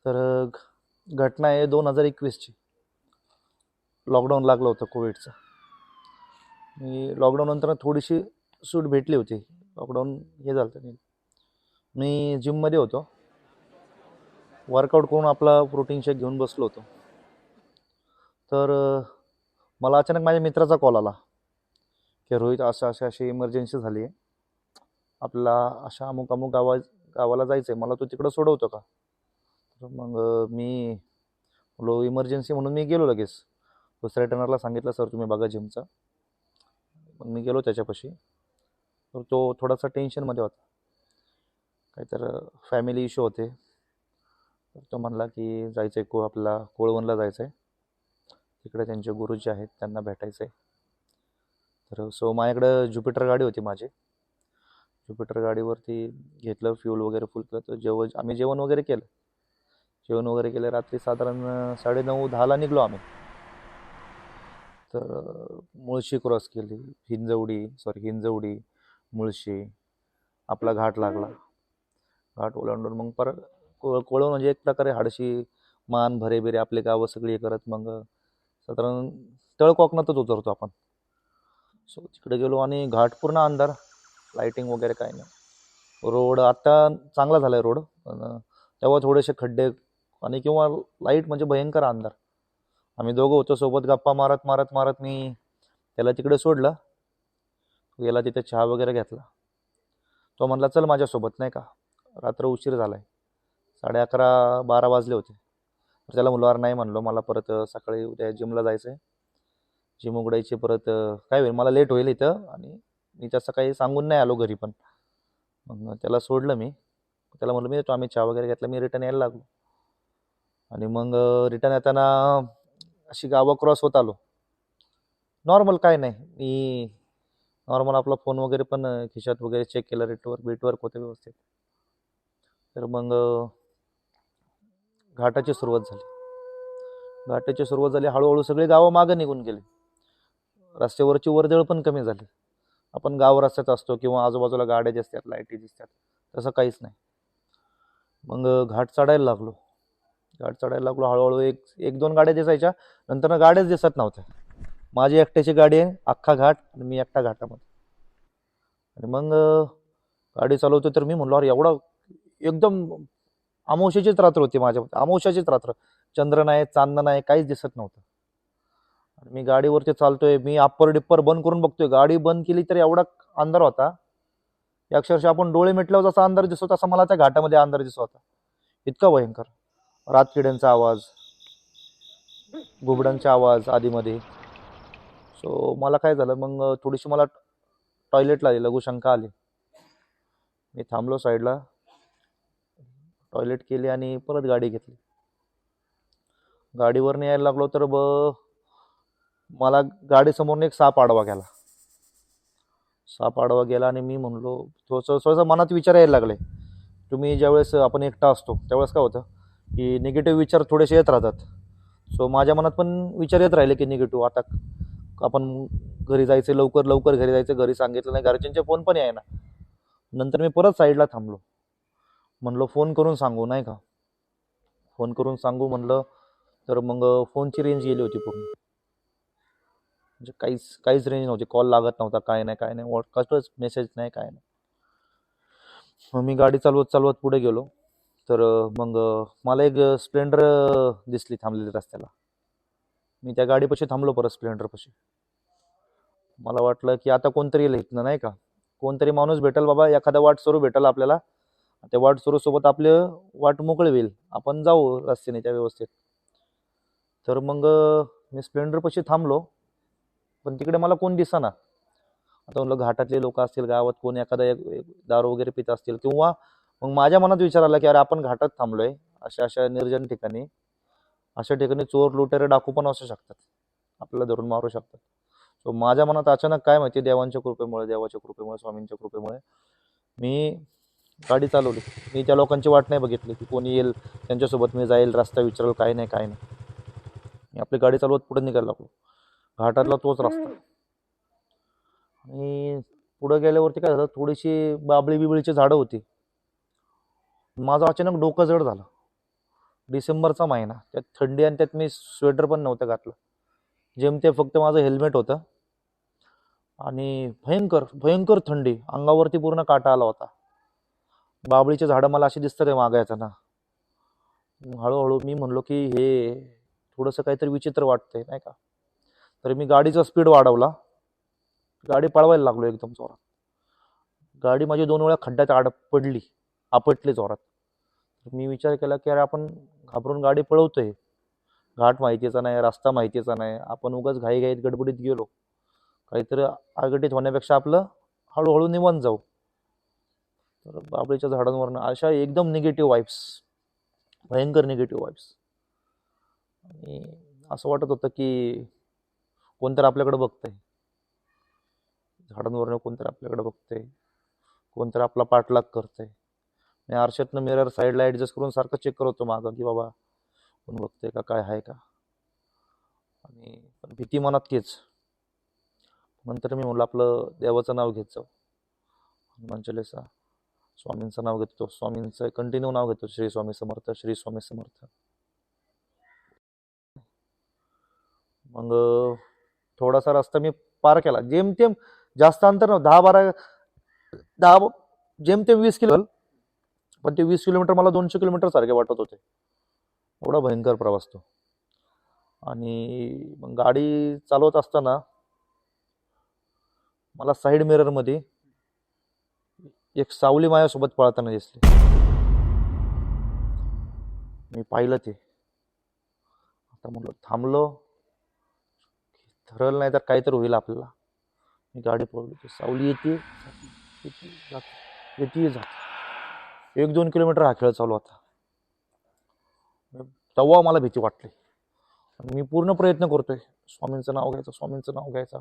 तर घटना आहे 2021ची. लॉकडाऊन लागलं होतं कोविडचं. मी लॉकडाऊन नंतर थोडीशी सूट भेटली होती. लॉकडाऊन हे झालं होतं. मी जिममध्ये होतो. वर्कआउट करून आपला प्रोटीन शेक घेऊन बसलो होतो. तर मला अचानक माझ्या मित्राचा कॉल आला की रोहित अशी इमर्जन्सी झाली आहे, आपल्याला अशा अमुक अमुक गावाला जायचं आहे, मला तू तिकडं सोडवतो का? तर मग मी बोलो इमर्जन्सी म्हणून मी गेलो लगेच. दुसऱ्या ट्रेनरला सांगितलं सर तुम्ही बघा जिमचा. मग मी गेलो त्याच्यापाशी. तर तो थोडासा टेन्शनमध्ये होता, काहीतरी फॅमिली इश्यू होते. तर तो म्हणला की जायचं आहे आपल्याला कोळवणला जायचं आहे, तिकडे त्यांचे गुरुजी आहेत त्यांना भेटायचं आहे. तर सो माझ्याकडं ज्युपिटर गाडी होती माझी. ज्युपिटर गाडीवरती घेतलं, फ्यूल वगैरे फुल केलं. तर आम्ही जेवण वगैरे केलं. रात्री साधारण 9:30-10ला निघलो आम्ही. तर मुळशी क्रॉस केली, हिंजवडी, मुळशी, आपला घाट लागला. घाट ओलांडून मग परत कोळवण म्हणजे एक प्रकारे हाडशी, मान, भरे आपले गावं सगळी करत मग साधारण तळकोकणातच उतरतो आपण. सो तिकडे गेलो आणि घाट पूर्ण अंधार, लाईटिंग वगैरे काही नाही. रोड आता चांगला झाला आहे रोड, पण तेव्हा थोडेसे खड्डे आणि किंवा लाईट म्हणजे भयंकर अंधार. आम्ही दोघं होतो सोबत, गप्पा मारत मी त्याला तिकडे सोडलं. गेला तिथे चहा वगैरे घेतला. तो म्हणला चल माझ्यासोबत, नाही का, रात्र उशीर झालाय, 11:30-12 वाजले होते. तर त्याला म्हणलो अरे नाही, म्हणलो मला परत सकाळी उद्या जिमला जायचं आहे, जिम उघडायची, परत काय होईल, मला लेट होईल इथं. आणि मी तसं काही सांगून नाही आलो घरी पण. मग त्याला सोडलं मी. त्याला म्हणलो मी येतो, आम्ही चहा वगैरे घेतला, मी रिटर्न यायला लागलो. आणि मग रिटर्न येताना अशी गावं क्रॉस होत आलो. नॉर्मल काय नाही, मी नॉर्मल आपला फोन वगैरे पण खिशात वगैरे चेक केलं, बीटवर्क होते व्यवस्थित. तर मग घाटाची सुरुवात झाली. हळूहळू सगळे गावं मागं निघून गेले. रस्त्यावरची वर्दळ पण कमी झाली. आपण गाव रस्त्यात असतो किंवा आजूबाजूला गाड्या दिसतात, लाईटी दिसतात, तसं काहीच नाही. मग घाट चढायला लागलो. हळूहळू एक दोन गाड्या दिसायच्या, नंतर गाड्याच दिसत नव्हत्या. माझी एकट्याची गाडी आहे, अख्खा घाट, आणि मी एकटा घाटामध्ये. आणि मग गाडी चालवतो तर मी म्हणलो अरे एवढा एकदम अमावस्येचीच रात्र होती माझ्या, अमावस्याचीच रात्र, चंद्र नाही, चांद नाही, काहीच दिसत नव्हतं. आणि मी गाडीवरती चालतोय, मी अप्पर डिप्पर बंद करून बघतोय. गाडी बंद केली तर एवढा अंधार होता, अक्षरशः आपण डोळे मिटल्यावर जसा अंधार दिसतो तसा मला त्या घाटामध्ये अंधार दिसत होता. इतका भयंकर. रातकिड्यांचा आवाज, घुबडांचा आवाज आधीमध्ये. सो मला काय झालं, मग थोडीशी मला टॉयलेटला आली, लघुशंका आली. मी थांबलो साईडला, टॉयलेट केली आणि परत गाडी घेतली. गाडीवरनं यायला लागलो तर मला गाडीसमोरून एक साप आडवा गेला. आणि मी म्हणलो, थोडंसं मनात विचार यायला लागले. तुम्ही ज्यावेळेस आपण एकटा असतो त्यावेळेस काय होतं की निगेटिव्ह विचार थोडेसे येत राहतात. सो माझ्या मनात पण विचार येत राहिले की निगेटिव्ह, आता आपण घरी जायचं, लवकर घरी जायचं, घरी सांगितलं नाही, घरच्यांचे फोन पण यायना. नंतर मी परत साईडला थांबलो, म्हणलो फोन करून सांगू, नाही का, फोन करून सांगू म्हणलं. तर मग फोनची रेंज गेली होती पूर्ण, म्हणजे काहीच रेंज नव्हती, कॉल लागत नव्हता, काय नाही, कसलंच मेसेज नाही, काय नाही. मग मी गाडी चालवत पुढे गेलो. तर मग मला एक स्प्लेंडर दिसली थांबलेली रस्त्याला. मी त्या गाडीपाशी थांबलो, परत स्प्लेंडरपाशी. मला वाटलं की आता कोणतरी येईल इथनं, नाही का, कोणतरी माणूस भेटेल बाबा, एखादा वाट सुरू भेटेल आपल्याला, त्या वाट सुरू सोबत आपले वाट मोकळी होईल, आपण जाऊ रस्त्याने त्या व्यवस्थित. तर मग मी स्प्लेंडरपाशी थांबलो, पण तिकडे मला कोण दिसेना. आता म्हणलं घाटातले लोक असतील, गावात कोण एखादा एक दारू वगैरे पित असतील, किंवा मग माझ्या मनात विचार आला की अरे आपण घाटात थांबलोय, अशा निर्जन ठिकाणी, अशा ठिकाणी चोर लुटेरे डाकू पण असू शकतात, आपल्याला धरून मारू शकतात. सो माझ्या मनात अचानक काय माहिती, देवाच्या कृपेमुळे, स्वामींच्या कृपेमुळे मी गाडी चालवली. मी त्या लोकांची वाट नाही बघितली की कोणी येईल त्यांच्यासोबत मी जाईल, रस्ता विचारेल, काय नाही. मी आपली गाडी चालवत पुढे निघायला लागलो. घाटातला तोच रस्ता. आणि पुढे गेल्यावरती काय झालं, थोडीशी बाबळीची झाडं होती. माझं अचानक डोकं जड झालं. डिसेंबरचा महिना, त्यात थंडी आणि त्यात मी स्वेटर पण नव्हतं घातलं. जेमते फक्त माझं हेल्मेट होतं आणि भयंकर भयंकर थंडी, अंगावरती पूर्ण काटा आला होता. बाबळीचे झाडं मला अशी दिसतात आहे मागायचं ना. हळूहळू मी म्हणलो की हे थोडंसं काहीतरी विचित्र वाटतंय नाही का. तर मी गाडीचा स्पीड वाढवला, गाडी पळवायला लागलो एकदम जोरात. गाडी माझी 2 वेळा खड्ड्यात पडली, आपटली जोरात. मी विचार केला की अरे आपण घाबरून गाडी पळवतोय, घाट माहितीचा नाही, रस्ता माहितीचा नाही, आपण उगाच घाईघाईत गडबडीत गेलो, काहीतरी आगटीत होण्यापेक्षा आपलं हळूहळू निवांत जाऊ. तर बाबळीच्या झाडांवरनं अशा एकदम निगेटिव्ह वाईब्स, भयंकर निगेटिव्ह वाईब्स. आणि असं वाटत होतं की कोणतरी आपल्याकडे बघतंय, झाडांवरनं कोणतरी आपल्याकडे बघतंय, कोणतरी आपला पाठलाग करतंय. मी आरशातनं मिरर साईडला ॲडजस्ट करून सारखं चेक करतो मागं की बाबा कोण बघतंय का, काय आहे का. आणि पण भीती मनात तीच. नंतर मी म्हणलं आपलं देवाचं नाव घेत जाऊ, हनुमान चालीसा, स्वामींचं नाव घेतो, स्वामींचं कंटिन्यू नाव घेतो, श्री स्वामी समर्थ, श्री स्वामी समर्थ. मग थोडासा रस्ता मी पार केला, जेमतेम जास्त अंतर नव्हतं, 10 जेमतेम 20 किलो, पण ते 20 किलोमीटर मला 200 किलोमीटर सारखे वाटत होते, एवढा भयंकर प्रवास तो. आणि मग गाडी चालवत असताना मला साईड मिररमध्ये एक सावली माझ्यासोबत पळताना दिसली. मी पाहिलं ते. आता म्हणलं थांबलो, ठरलं नाही तर काहीतरी होईल आपल्याला. मी गाडी पळवली, सावली येते येते जाते. 1-2 किलोमीटर हा खेळ चालू होता. तेव्हा मला भीती वाटली. मी पूर्ण प्रयत्न करतोय स्वामींचं नाव घ्यायचं, स्वामींचं नाव घ्यायचं.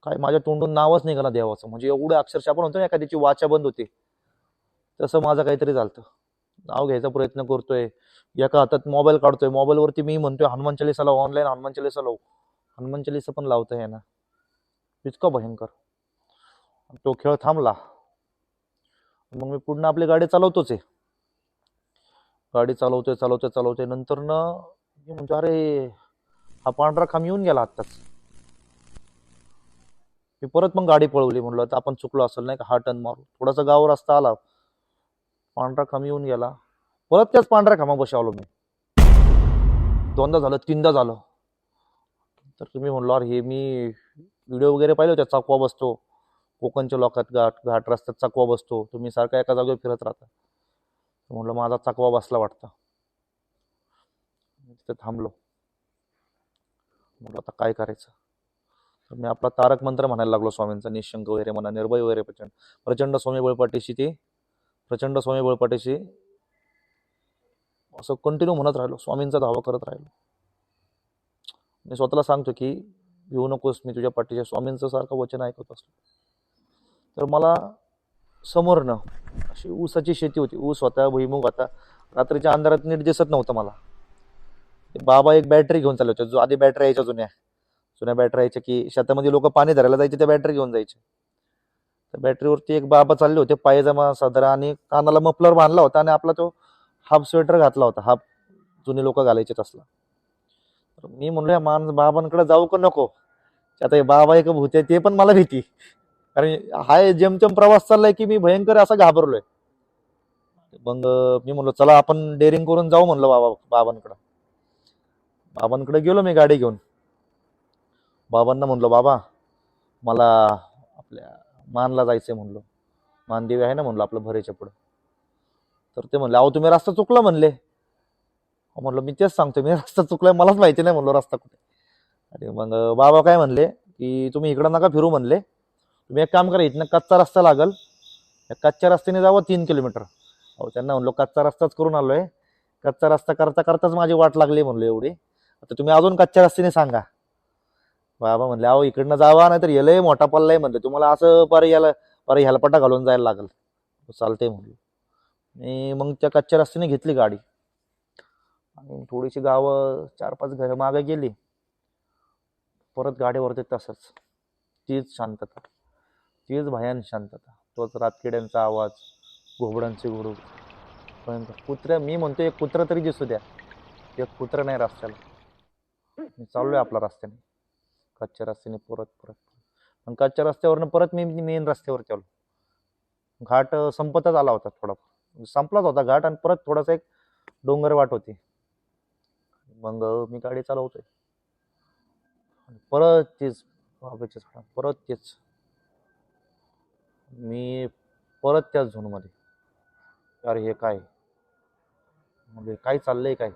काय माझ्या तोंडून नावच निघालं देवाचं. म्हणजे एवढं अक्षरशः आपण म्हणतो ना एखाद्याची वाचा बंद होते, तसं माझं काहीतरी झालं. नाव घ्यायचा प्रयत्न करतोय, एका हातात मोबाईल काढतोय, मोबाईलवरती मी म्हणतोय हनुमान चालीसा लाव, ऑनलाईन हनुमान चालीसा लाव. हनुमान चालीसा पण लावता येईना, इतकं भयंकर. तो खेळ थांबला. मग मी पुन्हा आपली गाडी चालवतोच आहे. गाडी चालवतोय नंतर न मी म्हणतो अरे हा पांढरा खांब येऊन गेला आत्ताच. मी परत मग गाडी पळवली, म्हणलं तर आपण चुकलो असेल नाही का, हा टर्न मारू. थोडासा गाव रस्ता आला, पांढरा खांब येऊन गेला, परत त्याच पांढऱ्या खांबापाशी आलो मी. 2दा झालं, 3दा झालं. तर तुम्ही म्हणलो अरे हे मी व्हिडिओ वगैरे पाहिले होते, चाकवा बसतो कोकणच्या लोकात, घाट रस्त्यात चाकवा बसतो, तुम्ही सारखा एका जागेवर फिरत राहता. म्हणलं माझा चाकवा बसला वाटतं. तिथे थांबलो, म्हणलं आता काय करायचं. तर मी आपला तारक मंत्र म्हणायला लागलो स्वामींचा, निशंक वगैरे म्हणा, निर्भय वगैरे, प्रचंड प्रचंड स्वामी बळपाठीशी, ते प्रचंड स्वामी बळपाठीशी असं कंटिन्यू म्हणत राहिलो, स्वामींचा धावा करत राहिलो. मी स्वतःला सांगतो की भिवू नकोस, मी तुझ्या पाठीच्या, स्वामींचं सारखं वचन ऐकत असलो. तर मला समोरनं अशी ऊसाची शेती होती, ऊस होता, भुईमुग होता. रात्रीच्या अंधारात नीट दिसत नव्हतं मला. बाबा एक बॅटरी घेऊन चालले होते, जो आधी बॅटरी यायच्या जुन्या बॅटरी यायच्या की शेतामध्ये लोक पाणी धरायला जायचे, त्या बॅटरी घेऊन जायचे. त्या बॅटरीवरती एक बाबा चालले होते, पायजमा सदरा आणि कानाला मफलर बांधला होता आणि आपला तो हाफ स्वेटर घातला होता, हाफ जुने लोक घालायचे तसला. तर मी म्हणलो या बाबांकडे जाऊ का नको. आता हे बाबा एक भूत आहे, ते पण मला भीती, कारण हाय जेमतेम प्रवास चाललाय की मी भयंकर असा घाबरलोय. मग मी म्हणलो चला आपण डेअरिंग करून जाऊ म्हणलं बाबांकडे गेलो मी गाडी घेऊन. बाबांना म्हणलो बाबा मला आपल्या मानला जायचंय म्हणलो, मानदेवी आहे ना म्हणलो आपलं भरेच्या पुढं. तर ते म्हणले अहो तुम्ही रस्ता चुकला म्हणले. म्हणलं मी तेच सांगतो, मी रस्ता चुकलाय, मलाच माहिती नाही म्हणलो रस्ता कुठे. आणि मग बाबा काय म्हणले की तुम्ही इकडं नका फिरू म्हणले, तुम्ही एक काम करा, इथनं कच्चा रस्ता लागल, कच्च्या रस्त्याने जावं 3 किलोमीटर. अहो त्यांना म्हणलो कच्चा रस्ताच करून आलोय, कच्चा रस्ता करता करताच माझी वाट लागली म्हणलो एवढी, आता तुम्ही अजून कच्च्या रस्त्याने सांगा. बाबा म्हणले अहो इकडनं जावा, नाहीतर येलंय मोठा पल्ला आहे म्हणलं, तुम्हाला असं पर हेलपटा घालून जायला लागल. चालतंय म्हणलं. आणि मग त्या कच्च्या रस्त्याने घेतली गाडी आणि थोडीशी गावं 4-5 घरं मागे गेली, परत गाडीवरती तसंच, तीच शांतता, तीच भयान शांतता, तोच रातकिड्यांचा आवाज, घोबडांचे गुरु, भयंकर कुत्र्या, मी म्हणतो एक कुत्रा तरी दिसू द्या, एक कुत्रा नाही रस्त्याला. मी चाललोय आपला रस्त्याने, कच्च्या रस्त्याने परत परत. पण कच्च्या रस्त्यावरनं परत मी मेन रस्त्यावरती आलो. घाट संपतच आला होता, थोडा संपलाच होता घाट, आणि परत थोडासा एक डोंगर वाट होती. मग मी गाडी चालवतोय, परत तेच बाबेचे झाड, परत तेच, मी परत त्याच झोनमध्ये. अरे हे काय, म्हणजे काय चाललंय काय,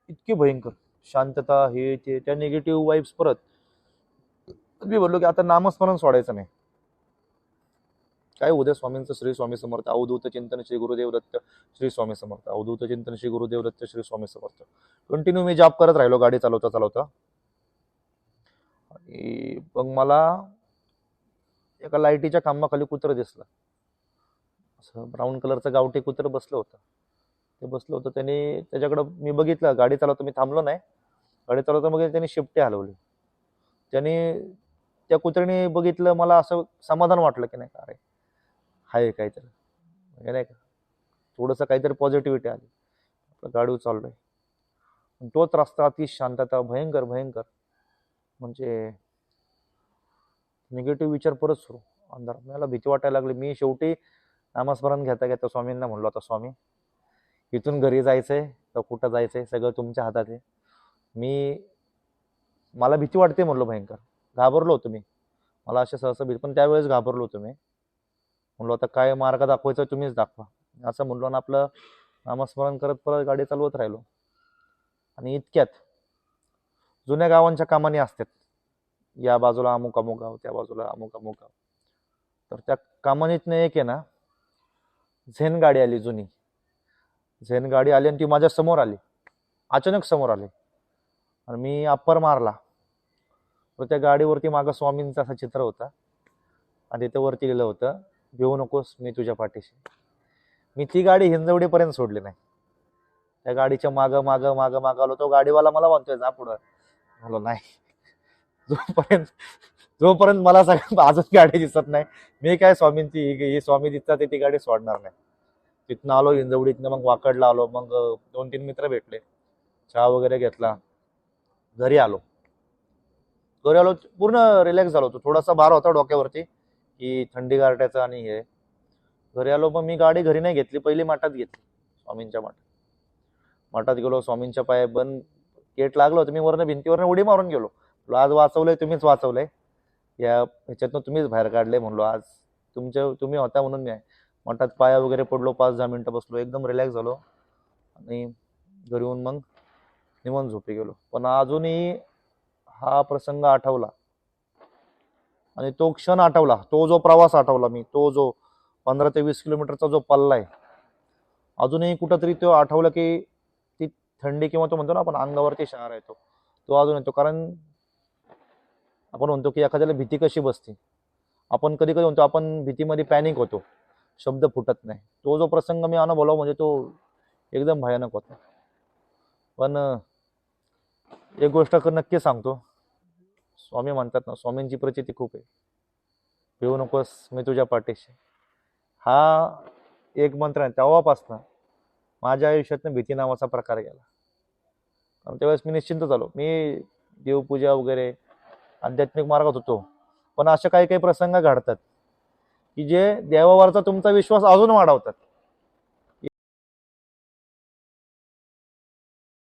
इतकी भयंकर शांतता, हे ते, त्या निगेटिव्ह वाईब्स परत. मी बोललो की आता नामस्मरण सोडायचं नाही. काय उद्या स्वामींचं, श्री स्वामी समर्थ, अवधूत चिंतन श्री गुरुदेव दत्त श्री स्वामी समर्थ, अवधूत चिंतन श्री गुरुदेव दत्त श्री स्वामी समर्थ. कंटिन्यू मी जाप करत राहिलो गाडी चालवता चालवता. आणि मग मला एका लाईटीच्या खांबाखाली कुत्रं दिसलं, असं ब्राऊन कलरचं गावठी कुत्रं बसलं होतं. ते बसलं होतं, त्याने, त्याच्याकडं मी बघितलं, गाडी चालवतो, मी थांबलो नाही, गाडी चालवता मग त्याने शिफ्टे हलवली. त्याने, त्या कुत्र्याने बघितलं, मला असं समाधान वाटलं की नाही का, अरे हाय काहीतरी, म्हणजे नाही का, थोडंसं काहीतरी पॉझिटिव्हिटी आली. आपलं गाडी चाललोय, तोच रस्ता, अति शांतता, भयंकर भयंकर, म्हणजे निगेटिव्ह विचार परत सुरू. अंधार, मला भीती वाटायला लागली. मी शेवटी नामस्मरण घेता घेता स्वामींना म्हणलो, आता स्वामी, इथून घरी जायचंय तर कुठं जायचंय सगळं तुमच्या हातात आहे. मला भीती वाटते म्हणलो, भयंकर घाबरलो होतो मी, मला असे सहसा भीती, पण त्यावेळेस घाबरलो होतो मी. म्हणलो आता काय मार्ग दाखवायचा तुम्हीच दाखवा, असं म्हणलो, आणि आपलं नामस्मरण करत परत गाडी चालवत राहिलो. आणि इतक्यात जुन्या गावांच्या कामानी असतात, या बाजूला अमुक अमुक गाव, त्या बाजूला अमुक अमुक गाव. तर त्या कामानीतनं एक आहे ना, झेन गाडी आली, जुनी झेन गाडी आली, आणि ती माझ्या समोर आली, अचानक समोर आली, आणि मी अप्पर मारला. तर त्या गाडीवरती मागं स्वामींचं असं चित्र होतं, आणि तिथं वरती लिहिलं होतं, भिवू नकोस, मी तुझ्या पाठीशी. मी ती गाडी हिंजवडीपर्यंत सोडली नाही, त्या गाडीच्या मागं मागं मागं मागं आलो. तो गाडीवाला मला म्हणतोय जा पुढं, म्हणलो नाही, जोपर्यंत जोपर्यंत मला सगळं अजून गाडी दिसत नाही, मी काय स्वामींची ही स्वामी दिसतात ती गाडी सोडणार नाही. तिथनं आलो हिंजवडीतनं, मग वाकडला आलो, मग 2-3 मित्र भेटले, चहा वगैरे घेतला, घरी आलो. पूर्ण रिलॅक्स झालो होतो, थोडासा भार होता डोक्यावरती की थंडी गारट्याचा, आणि हे. घरी आलो, मग मी गाडी घरी नाही घेतली, पहिली मठात घेतली, स्वामींच्या मठात गेलो. स्वामींच्या पाया बंद गेट लागलं होतं, मी वरनं भिंतीवरनं उडी मारून गेलो. आज वाचवलंय तुम्हीच, वाचवलंय, या ह्याच्यातनं तुम्हीच बाहेर काढले, म्हणलो आज तुम्ही होता म्हणून मी आहे. मठात पाया वगैरे पडलो, 5-10 मिनिटं बसलो, एकदम रिलॅक्स झालो, आणि घरी येऊन मग निवांत झोपी गेलो. पण अजूनही हा प्रसंग आठवला, आणि तो क्षण आठवला, तो जो प्रवास आठवला मी, तो जो 15 ते 20 किलोमीटरचा जो पल्ला आहे, अजूनही कुठंतरी तो आठवलं की ती थंडी, किंवा तो म्हणतो ना आपण अंगावरती शहार आहे, तो अजून येतो. कारण आपण म्हणतो की एखाद्याला भीती कशी बसते, आपण कधी कधी म्हणतो आपण भीतीमध्ये पॅनिक होतो, शब्द फुटत नाही. तो जो प्रसंग मी अनुभवला, म्हणजे तो एकदम भयानक होता. पण एक गोष्ट नक्की सांगतो, स्वामी म्हणतात ना, स्वामींची प्रचिती खूप आहे, भिवू नकोस, मी तुझ्या पाठीशी. हा एक मंत्र आहे, तेव्हापासून माझ्या आयुष्यातनं भीती नावाचा प्रकार गेला. कारण त्यावेळेस मी निश्चिंत झालो, मी देवपूजा वगैरे आध्यात्मिक मार्गात होतो, पण अशा काही काही प्रसंग घडतात की जे देवावरचा तुमचा विश्वास अजून वाढवतात.